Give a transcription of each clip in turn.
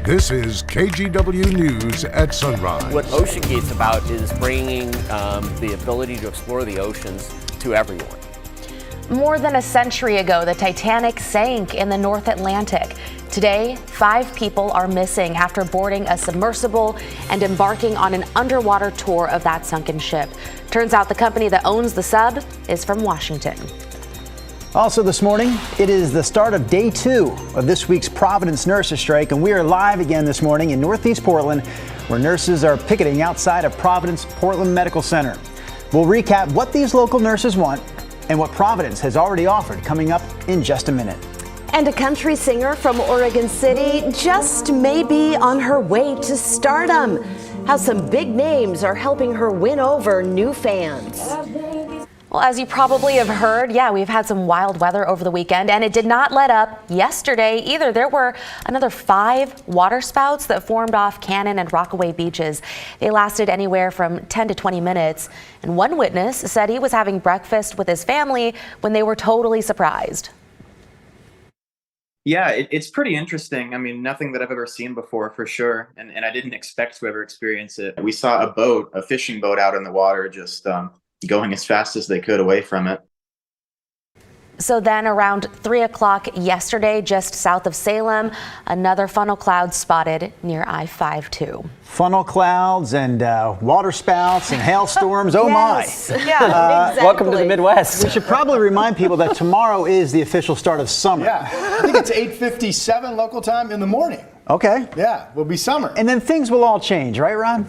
This is KGW News at Sunrise. What OceanGate's about is bringing the ability to explore the oceans to everyone. More than a century ago, the Titanic sank in the North Atlantic. Today, 5 people are missing after boarding a submersible and embarking on an underwater tour of that sunken ship. Turns out the company that owns the sub is from Washington. Also this morning, it is the start of day 2 of this week's Providence nurses strike, and we are live again this morning in Northeast Portland, where nurses are picketing outside of Providence Portland Medical Center. We'll recap what these local nurses want and what Providence has already offered coming up in just a minute. And a country singer from Oregon City just may be on her way to stardom. How some big names are helping her win over new fans. Well, as you probably have heard, we've had some wild weather over the weekend, and it did not let up yesterday either. There were another 5 water spouts that formed off Cannon and Rockaway beaches. They lasted anywhere from 10 to 20 minutes, and one witness said he was having breakfast with his family when they were totally surprised. Yeah, it's pretty interesting. I mean, nothing that I've ever seen before, for sure. And I didn't expect to ever experience it. We saw a fishing boat out in the water, just going as fast as they could away from it. So then around 3 o'clock yesterday, just south of Salem, another funnel cloud spotted near I-5 too. Funnel clouds and water spouts and hailstorms. Oh Yes. my. Yeah, exactly. Welcome to the Midwest. We should probably remind people that tomorrow is the official start of summer. Yeah, I think it's 8:57 local time in the morning. Okay. Yeah, will be summer. And then things will all change, right, Ron?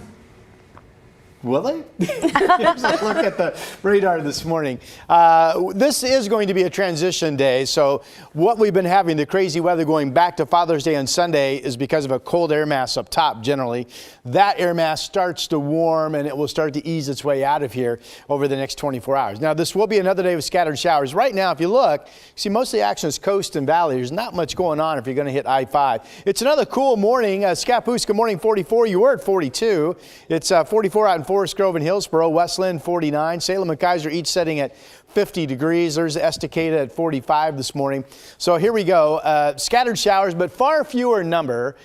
Will they? Here's a look at the radar this morning. This is going to be a transition day. So what we've been having, the crazy weather going back to Father's Day on Sunday, is because of a cold air mass up top generally. That air mass starts to warm and it will start to ease its way out of here over the next 24 hours. Now this will be another day with scattered showers. Right now, if you look, see most of the action is coast and valley. There's not much going on if you're going to hit I-5. It's another cool morning. Scappoose, morning 44. You were at 42. It's 44 out in Forest Grove and Hillsboro, Westland 49, Salem and Kaiser each setting at 50 degrees. There's Estacada at 45 this morning. So here we go. Scattered showers, but far fewer in number.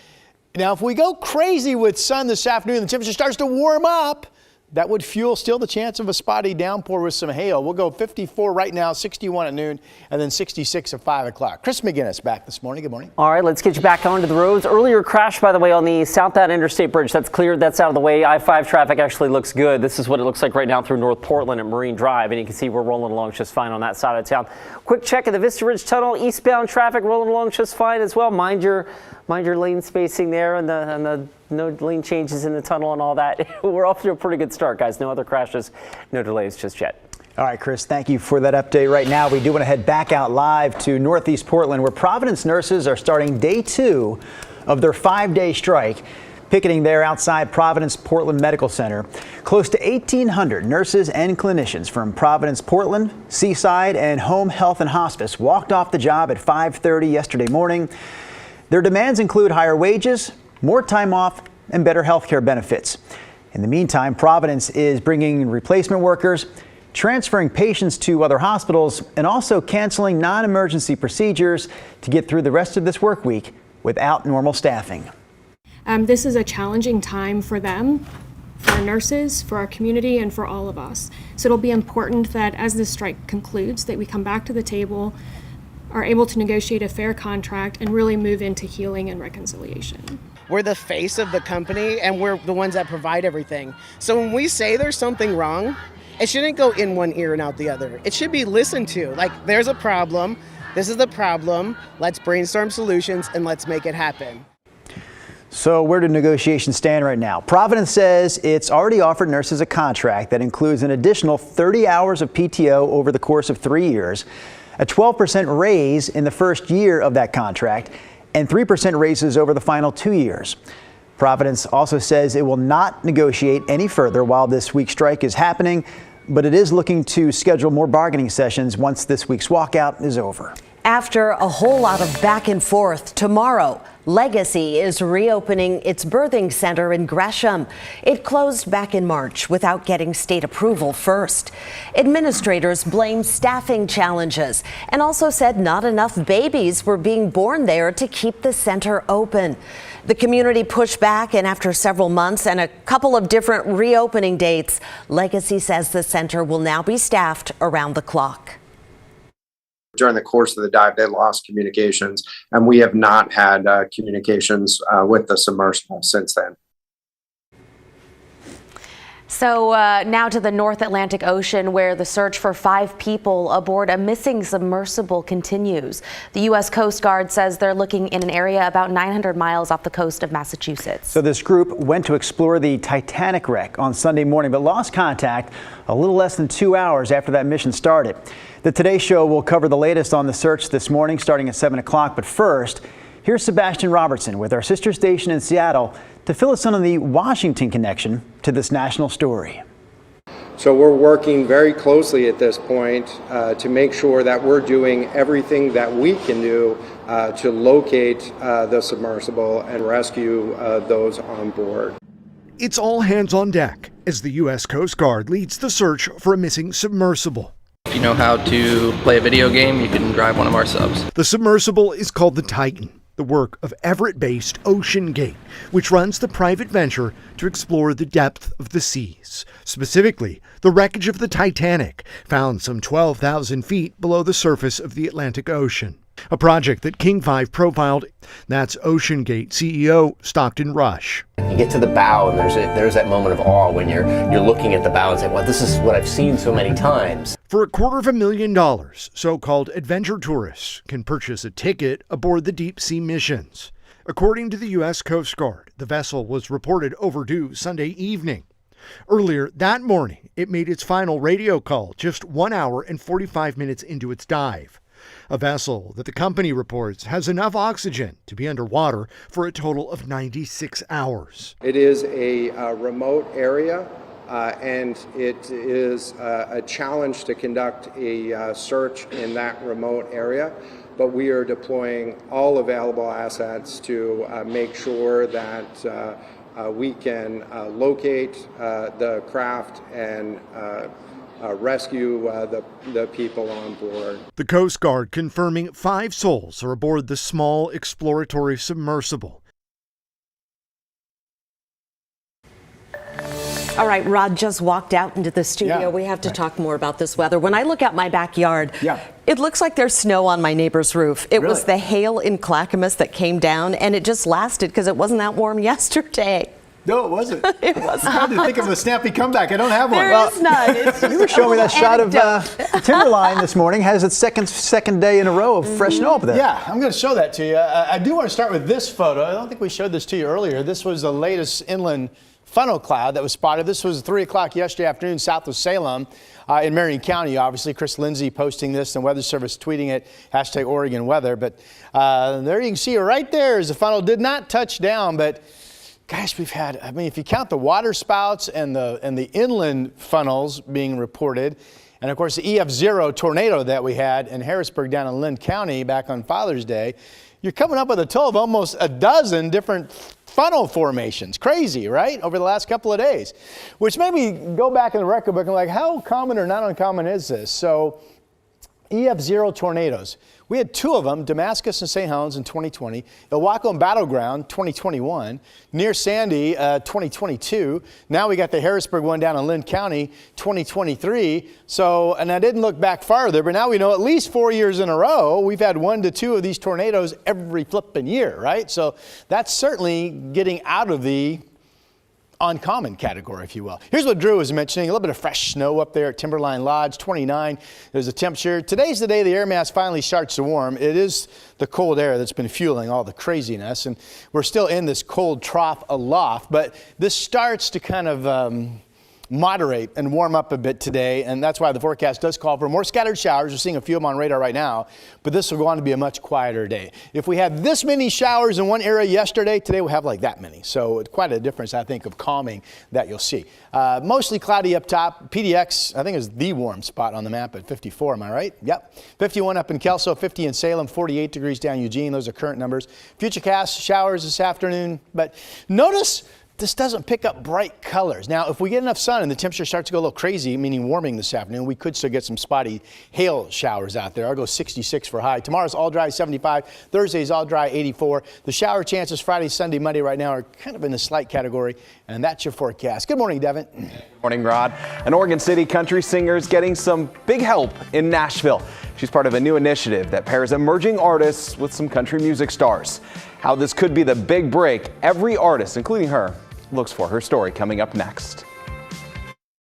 Now, if we go crazy with sun this afternoon, the temperature starts to warm up. That would fuel still the chance of a spotty downpour with some hail. We'll go 54 right now, 61 at noon, and then 66 at 5 o'clock. Chris McGinnis back this morning. Good morning. All right, let's get you back onto the roads. Earlier crash, by the way, on the southbound Interstate Bridge. That's cleared. That's out of the way. I-5 traffic actually looks good. This is what it looks like right now through North Portland at Marine Drive, and you can see we're rolling along just fine on that side of town. Quick check of the Vista Ridge Tunnel. Eastbound traffic rolling along just fine as well. Mind your lane spacing there and the no lane changes in the tunnel and all that. We're off to a pretty good start, guys. No other crashes, no delays just yet. All right, Chris, thank you for that update. Right now, we do want to head back out live to Northeast Portland, where Providence nurses are starting day 2 of their 5-day strike, picketing there outside Providence Portland Medical Center. Close to 1,800 nurses and clinicians from Providence, Portland, Seaside, and Home Health and Hospice walked off the job at 5:30 yesterday morning. Their demands include higher wages, more time off, and better health care benefits. In the meantime, Providence is bringing in replacement workers, transferring patients to other hospitals, and also canceling non-emergency procedures to get through the rest of this work week without normal staffing. This is a challenging time for them, for our nurses, for our community, and for all of us. So it'll be important that as this strike concludes, that we come back to the table, are able to negotiate a fair contract, and really move into healing and reconciliation. We're the face of the company, and we're the ones that provide everything. So when we say there's something wrong, it shouldn't go in one ear and out the other. It should be listened to. Like, there's a problem. This is the problem. Let's brainstorm solutions and let's make it happen. So where do negotiations stand right now? Providence says it's already offered nurses a contract that includes an additional 30 hours of PTO over the course of 3 years, a 12% raise in the first year of that contract, and 3% raises over the final 2 years. Providence also says it will not negotiate any further while this week's strike is happening, but it is looking to schedule more bargaining sessions once this week's walkout is over. After a whole lot of back and forth, tomorrow, Legacy is reopening its birthing center in Gresham. It closed back in March without getting state approval first. Administrators blamed staffing challenges and also said not enough babies were being born there to keep the center open. The community pushed back, and after several months and a couple of different reopening dates, Legacy says the center will now be staffed around the clock. During the course of the dive, they lost communications, and we have not had communications with the submersible since then. So now to the North Atlantic Ocean, where the search for 5 people aboard a missing submersible continues. The U.S. Coast Guard says they're looking in an area about 900 miles off the coast of Massachusetts. So this group went to explore the Titanic wreck on Sunday morning, but lost contact a little less than 2 hours after that mission started. The Today Show will cover the latest on the search this morning, starting at 7 o'clock. But first, here's Sebastian Robertson with our sister station in Seattle to fill us in on the Washington connection to this national story. So we're working very closely at this point to make sure that we're doing everything that we can do to locate the submersible and rescue those on board. It's all hands on deck as the U.S. Coast Guard leads the search for a missing submersible. If you know how to play a video game, you can drive one of our subs. The submersible is called the Titan, the work of Everett-based Ocean Gate, which runs the private venture to explore the depth of the seas. Specifically, the wreckage of the Titanic, found some 12,000 feet below the surface of the Atlantic Ocean. A project that King 5 profiled. That's Ocean Gate CEO Stockton Rush. You get to the bow, and there's that moment of awe when you're looking at the bow and saying, well, this is what I've seen so many times. For $250,000, so-called adventure tourists can purchase a ticket aboard the deep sea missions. According to the U.S. Coast Guard, the vessel was reported overdue Sunday evening. Earlier that morning, it made its final radio call just 1 hour and 45 minutes into its dive. A vessel that the company reports has enough oxygen to be underwater for a total of 96 hours. It is a remote area, and it is a challenge to conduct a search in that remote area. But we are deploying all available assets to make sure that we can locate the craft and rescue the people on board. The Coast Guard confirming 5 souls are aboard the small exploratory submersible. All right, Rod just walked out into the studio. Yeah, we have to talk more about this weather. When I look out my backyard, Yeah. it looks like there's snow on my neighbor's roof. It was the hail in Clackamas that came down, and it just lasted because it wasn't that warm yesterday. No, it wasn't. It wasn't. I'm trying to think of a snappy comeback. I don't have one. There is none. It's just You were showing me that shot of anecdote. Timberline this morning. Has its second day in a row of fresh snow up there. Yeah, I'm going to show that to you. I do want to start with this photo. I don't think we showed this to you earlier. This was the latest inland funnel cloud that was spotted. This was 3 o'clock yesterday afternoon south of Salem in Marion County. Obviously, Chris Lindsay posting this and Weather Service tweeting it, hashtag Oregon weather. But there you can see right there as the funnel did not touch down. But gosh, we've had, I mean, if you count the water spouts and the inland funnels being reported, and of course the EF0 tornado that we had in Harrisburg down in Lynn County back on Father's Day, you're coming up with a total of almost a dozen different funnel formations. Crazy, right? Over the last couple of days, which made me go back in the record book and like, how common or not uncommon is this? So EF0 tornadoes. We had 2 of them, Damascus and St. Helens in 2020, Ilwaco and Battleground 2021, near Sandy 2022. Now we got the Harrisburg one down in Lynn County 2023. So, and I didn't look back farther, but now we know at least 4 years in a row, we've had 1 to 2 of these tornadoes every flipping year, right? So that's certainly getting out of the uncommon category, if you will. Here's what Drew was mentioning, a little bit of fresh snow up there at Timberline Lodge, 29. There's a temperature. Today's the day the air mass finally starts to warm. It is the cold air that's been fueling all the craziness, and we're still in this cold trough aloft, but this starts to kind of moderate and warm up a bit today, and that's why the forecast does call for more scattered showers. We're seeing a few of them on radar right now, but this will go on to be a much quieter day. If we had this many showers in one area yesterday, today we'll have like that many. So it's quite a difference, I think, of calming that you'll see. Mostly cloudy up top. PDX, I think, is the warm spot on the map at 54. Am I right? Yep. 51 up in Kelso, 50 in Salem, 48 degrees down Eugene. Those are current numbers. Futurecast showers this afternoon, but notice this doesn't pick up bright colors. Now, if we get enough sun and the temperature starts to go a little crazy, meaning warming this afternoon, we could still get some spotty hail showers out there. I'll go 66 for high. Tomorrow's all dry, 75. Thursday's all dry, 84. The shower chances Friday, Sunday, Monday right now are kind of in the slight category, and that's your forecast. Good morning, Devin. Good morning, Rod. An Oregon City country singer is getting some big help in Nashville. She's part of a new initiative that pairs emerging artists with some country music stars. How this could be the big break every artist, including her, looks for. Her story coming up next.